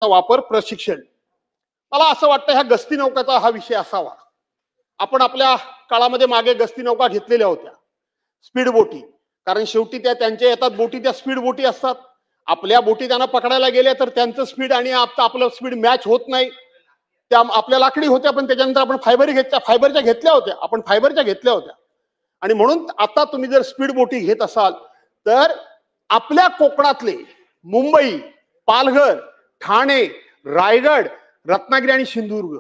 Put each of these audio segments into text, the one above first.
वापर प्रशिक्षण. मला असं वाटतं ह्या गस्ती नौकाचा हा विषय असावा. आपण आपल्या काळामध्ये मागे गस्ती नौका घेतलेल्या होत्या, स्पीड बोटी. कारण शेवटी त्या त्यांच्या येतात बोटी, त्या स्पीड बोटी असतात. आपल्या बोटी त्यांना पकडायला गेल्या तर त्यांचं स्पीड आणि आपलं स्पीड मॅच होत नाही. त्या आपल्या लाकडी होत्या, पण त्याच्यानंतर आपण फायबरच्या घेतल्या होत्या, आपण फायबरच्या घेतल्या होत्या. आणि म्हणून आता तुम्ही जर स्पीड बोटी घेत असाल तर आपल्या कोकणातले मुंबई, पालघर, ठाणे, रायगड, रत्नागिरी आणि सिंधुदुर्ग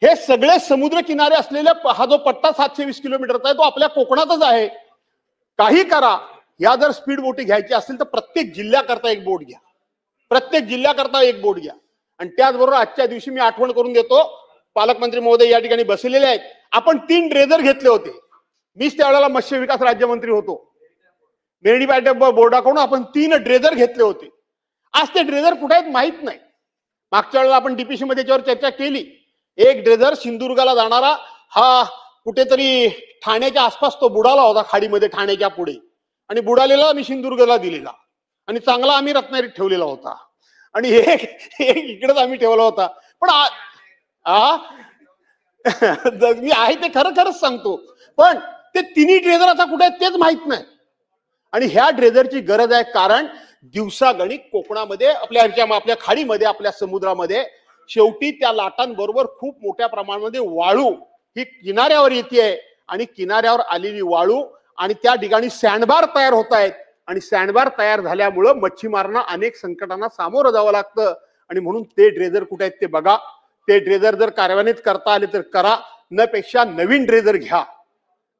हे सगळे समुद्र किनारे असलेले हा जो पट्टा 720 किलोमीटरचा आहे तो आपल्या कोकणातच आहे. काही करा, या जर स्पीड बोटी घ्यायची असतील तर प्रत्येक जिल्ह्याकरता एक बोट घ्या, प्रत्येक जिल्ह्याकरता एक बोट घ्या. आणि त्याचबरोबर आजच्या दिवशी मी आठवण करून देतो, पालकमंत्री महोदय या ठिकाणी बसलेले आहेत. आपण 3 ड्रेजर घेतले होते. मीच त्यावेळेला मत्स्य विकास राज्यमंत्री होतो. मेरडी बोर्डाकडून आपण 3 ड्रेजर घेतले होते. आज ते ड्रेजर कुठे आहेत माहित नाही. मागच्या वेळेला आपण डीपीसी मध्ये याच्यावर चर्चा केली. एक ड्रेजर सिंधुदुर्गाला जाणारा हा कुठेतरी ठाण्याच्या आसपास तो बुडाला होता खाडीमध्ये, ठाण्याच्या पुढे. आणि बुडालेला आम्ही सिंधुदुर्गला दिलेला आणि चांगला आम्ही रत्नागिरीत ठेवलेला होता. आणि एक इकडेच आम्ही ठेवला होता. पण मी आहे ते खरं खरंच सांगतो, पण ते 3 ड्रेजर आता कुठे आहेत तेच माहित नाही. आणि ह्या ड्रेजरची गरज आहे, कारण दिवसागणिक कोकणामध्ये आपल्या खाडीमध्ये, आपल्या समुद्रामध्ये शेवटी त्या लाटांबरोबर खूप मोठ्या प्रमाणामध्ये वाळू ही किनाऱ्यावर येते. आणि किनाऱ्यावर आलेली वाळू आणि त्या ठिकाणी सँडबार तयार होत आहेत. आणि सँडबार तयार झाल्यामुळं मच्छीमारांना अनेक संकटांना सामोरं जावं लागतं. आणि म्हणून ते ड्रेजर कुठे आहेत ते बघा. ते ड्रेजर जर कार्यान्वित करता आले तर करा, न पेक्षा नवीन ड्रेजर घ्या,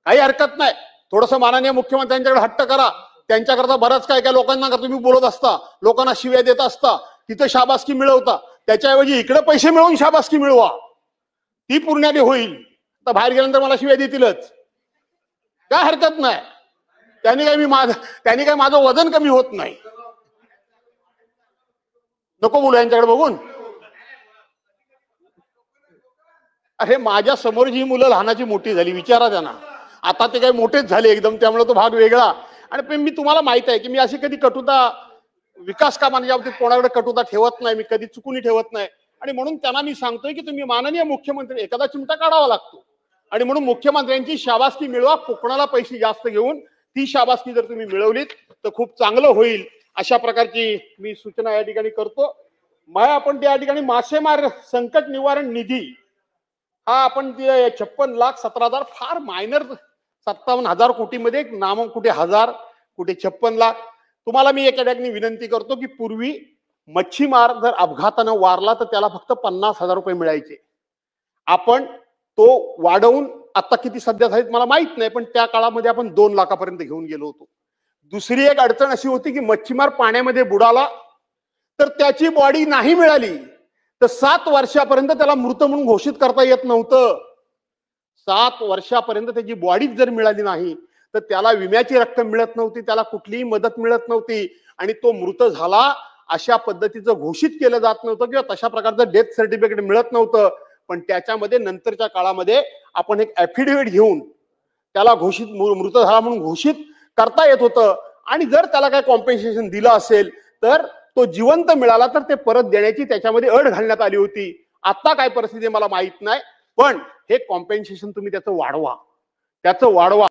काही हरकत नाही. थोडंसं माननीय मुख्यमंत्र्यांच्याकडे हट्ट करा. त्यांच्याकरता बरंच काय काय लोकांना तुम्ही बोलत असता, लोकांना शिव्या देत असता, तिथं शाबासकी मिळवता. त्याच्याऐवजी इकडे पैसे मिळवून शाबासकी मिळवा, ती पूर्णाली होईल. तर बाहेर गेल्यानंतर मला शिव्या देतीलच, काय हरकत नाही. त्यांनी काय माझं वजन कमी होत नाही. नको बोलू यांच्याकडे बघून. अरे माझ्या समोर जी मुलं लहानाची मोठी झाली, विचारा त्यांना. आता ते काही मोठेच झाले एकदम, त्यामुळे तो भाग वेगळा. आणि मी तुम्हाला माहित आहे की मी अशी कधी कटुता विकास कामांच्या बाबतीत कोणाकडे कटुता ठेवत नाही, मी कधी चुकूनही ठेवत नाही. आणि म्हणून त्यांना मी सांगतोय की तुम्ही माननीय मुख्यमंत्री, एखादा चिमटा काढावा लागतो. आणि म्हणून मुख्यमंत्र्यांची शाबासकी मिळवा, कोकणाला पैसे जास्त घेऊन. ती शाबासकी जर तुम्ही मिळवलीत तर खूप चांगलं होईल. अशा प्रकारची मी सूचना या ठिकाणी करतो. आपण त्या ठिकाणी मासेमार संकट निवारण निधी हा आपण 56,17,000 फार मायनर, 57,000 कोटीमध्ये नाम, कुठे 1000, कुठे 56 लाख. तुम्हाला मी एका ठिकाणी विनंती करतो की पूर्वी मच्छीमार जर अपघातानं वारला तर त्याला फक्त 50,000 रुपये मिळायचे. आपण तो वाढवून आता किती सध्या झालीत मला माहित नाही, पण त्या काळामध्ये आपण 2 लाखापर्यंत घेऊन गेलो होतो. दुसरी एक अडचण अशी होती की मच्छीमार पाण्यामध्ये बुडाला तर त्याची बॉडी नाही मिळाली तर 7 वर्षापर्यंत त्याला मृत म्हणून घोषित करता येत नव्हतं. 7 वर्षापर्यंत त्याची बॉडीच जर मिळाली नाही तर त्याला विम्याची रक्कम मिळत नव्हती, त्याला कुठलीही मदत मिळत नव्हती. आणि तो मृत झाला अशा पद्धतीचं घोषित केलं जात नव्हतं किंवा तशा प्रकारचं डेथ सर्टिफिकेट मिळत नव्हतं. पण त्याच्यामध्ये नंतरच्या काळामध्ये आपण एक ऍफिडेव्हिट घेऊन त्याला मृत झाला म्हणून घोषित करता येत होतं. आणि जर त्याला काय कॉम्पेन्सेशन दिलं असेल तर तो जिवंत मिळाला तर ते परत देण्याची त्याच्यामध्ये अट घालण्यात आली होती. आता काय परिस्थिती मला माहित नाही, पण हे कॉम्पेन्सेशन तुम्ही त्याचं वाढवा.